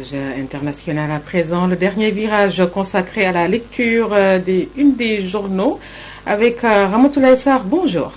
Virage international à présent, le dernier virage consacré à la lecture d'une des journaux avec Ramatoulaye Sarr. Bonjour.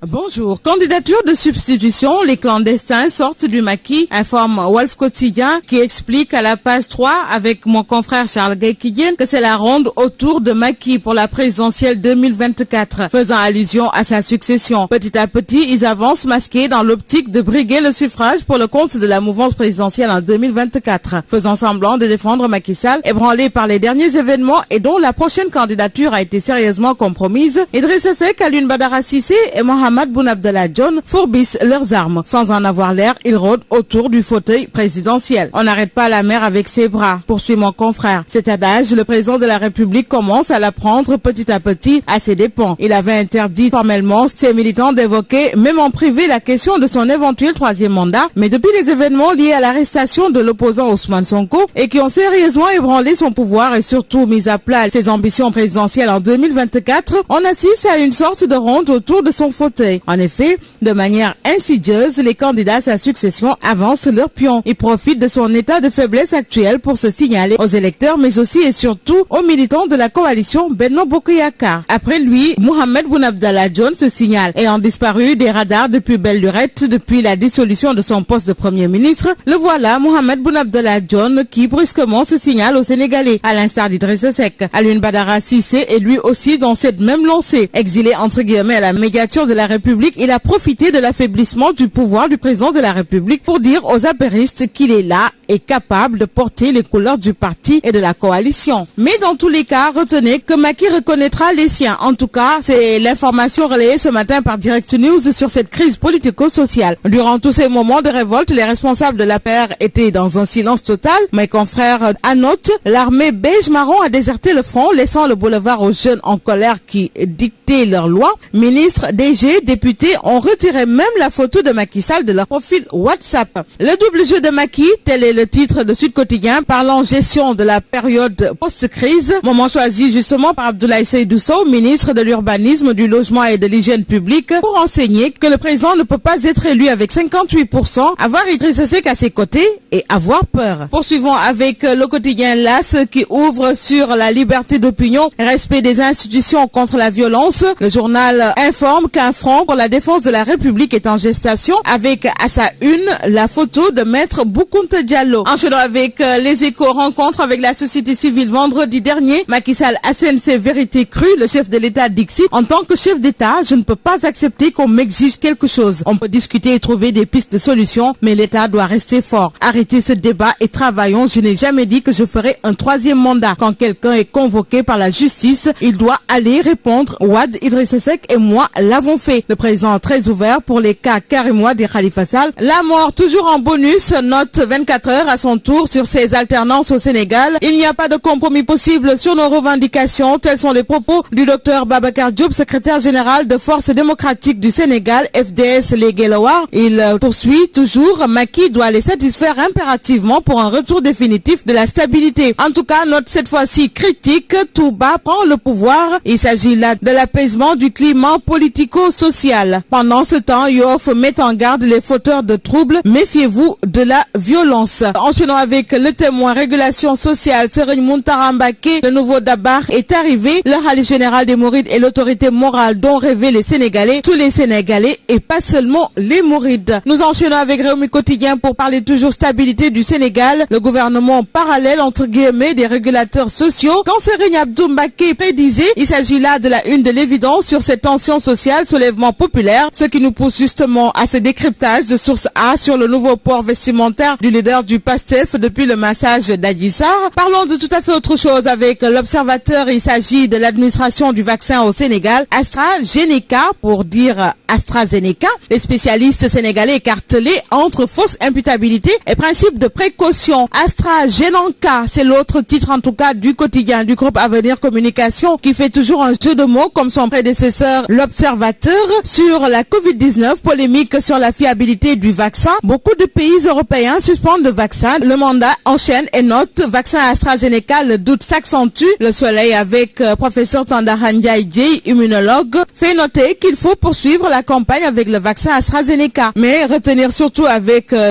Bonjour. Candidature de substitution, les clandestins sortent du maquis, informe Walf Quotidien qui explique à la page 3 avec mon confrère Charles Guekidien que c'est la ronde autour de Macky pour la présidentielle 2024, faisant allusion à sa succession. Petit à petit, ils avancent masqués dans l'optique de briguer le suffrage pour le compte de la mouvance présidentielle en 2024, faisant semblant de défendre Macky Sall, ébranlé par les derniers événements et dont la prochaine candidature a été sérieusement compromise. Idrissa Seck, Alioune Badara Cissé et Mohamed Boun Abdallah Dionne fourbissent leurs armes. Sans en avoir l'air, ils rôdent autour du fauteuil présidentiel. On n'arrête pas la mer avec ses bras, poursuit mon confrère. Cet adage, le président de la République commence à l'apprendre petit à petit à ses dépens. Il avait interdit formellement ses militants d'évoquer, même en privé, la question de son éventuel troisième mandat. Mais depuis les événements liés à l'arrestation de l'opposant Ousmane Sonko et qui ont sérieusement ébranlé son pouvoir et surtout mis à plat ses ambitions présidentielles en 2024, on assiste à une sorte de ronde autour de son fauteuil. En effet, de manière insidieuse, les candidats à sa succession avancent leurs pions. Ils profitent de son état de faiblesse actuel pour se signaler aux électeurs, mais aussi et surtout aux militants de la coalition Benno Bokk Yakaar. Après lui, Mohamed Boun Abdallah Dionne se signale. Ayant disparu des radars depuis belle lurette, depuis la dissolution de son poste de Premier ministre, le voilà, Mohamed Boun Abdallah Dionne, qui brusquement se signale aux Sénégalais, à l'instar d'Idrissa Seck. Alioune Badara Cissé est lui aussi dans cette même lancée. Exilé entre guillemets à la médiature de la République, il a profité de l'affaiblissement du pouvoir du président de la République pour dire aux apéristes qu'il est là et capable de porter les couleurs du parti et de la coalition. Mais dans tous les cas, retenez que Macky reconnaîtra les siens. En tout cas, c'est l'information relayée ce matin par Direct News sur cette crise politico-sociale. Durant tous ces moments de révolte, les responsables de l'APR étaient dans un silence total. Mes confrères annotent, l'armée beige-marron a déserté le front, laissant le boulevard aux jeunes en colère qui dictaient leurs lois. Ministres, DG, députés ont retiré même la photo de Macky Sall de leur profil WhatsApp. Le double jeu de Macky, tel est le titre de Sud Quotidien, parlant gestion de la période post-crise, moment choisi justement par Abdoulaye Seydou Sow, ministre de l'Urbanisme, du Logement et de l'Hygiène publique, pour enseigner que le président ne peut pas être élu avec 58%, avoir Idrissa Seck à ses côtés et avoir peur. Poursuivons avec le quotidien LAS qui ouvre sur la liberté d'opinion, respect des institutions contre la violence. Le journal informe qu'un front pour la défense de la République est en gestation avec à sa une la photo de Maître Boukounta Diallo. Enchaînons avec les échos rencontres avec la société civile vendredi dernier. Macky Sall assène ses vérités crues. Le chef de l'État Dixit, en tant que chef d'État, je ne peux pas accepter qu'on m'exige quelque chose. On peut discuter et trouver des pistes de solutions, mais l'État doit rester fort. Arrêtez ce débat et travaillons. Je n'ai jamais dit que je ferai un troisième mandat. Quand quelqu'un est convoqué par la justice, il doit aller répondre. Wade, Idrissa Seck et moi l'avons fait. Le président très ouvert pour les cas Karim Wade et Khalifa Sall. La mort toujours en bonus, note 24 heures à son tour sur ses alternances au Sénégal. Il n'y a pas de compromis possible sur nos revendications. Tels sont les propos du docteur Babacar Diop, secrétaire général de Force démocratique du Sénégal, FDS les Guelwaars. Il poursuit toujours, Macky doit les satisfaire impérativement pour un retour définitif de la stabilité. En tout cas, note cette fois-ci critique, Touba prend le pouvoir. Il s'agit là de l'apaisement du climat politico-social. Pendant ce temps, Yoff met en garde les fauteurs de troubles. Méfiez-vous de la violence. Enchaînons avec le Témoin, régulation sociale. Serigne Mountakha Mbacké, le nouveau Dabar, est arrivé. Le khalife général des Mourides et l'autorité morale dont rêvaient les Sénégalais, tous les Sénégalais et pas seulement les Mourides. Nous enchaînons avec Rewmi Quotidien pour parler toujours stabilité du Sénégal. Le gouvernement parallèle entre guillemets des régulateurs sociaux. Quand Serigne Abdou Mbacké prédisait, il s'agit là de la une de l'évidence sur cette tension sociale, soulèvement populaire, ce qui nous pousse justement à ce décryptage de source A sur le nouveau port vestimentaire du leader du PASTEF depuis le massage d'Adji Sarr. Parlons de tout à fait autre chose avec l'Observateur. Il s'agit de l'administration du vaccin au Sénégal, AstraZeneca pour dire AstraZeneca. Les spécialistes sénégalais écartelés entre fausse imputabilité et principe de précaution. AstraZeneca, c'est l'autre titre en tout cas du quotidien du groupe Avenir Communication qui fait toujours un jeu de mots comme son prédécesseur l'Observateur sur la Covid-19, polémique sur la fiabilité du vaccin. Beaucoup de pays européens suspendent le vaccin. Le mandat enchaîne et note vaccin AstraZeneca, le doute s'accentue. Le Soleil avec professeur Tandara Ndiaye, immunologue, fait noter qu'il faut poursuivre la campagne avec le vaccin AstraZeneca. Mais retenir surtout avec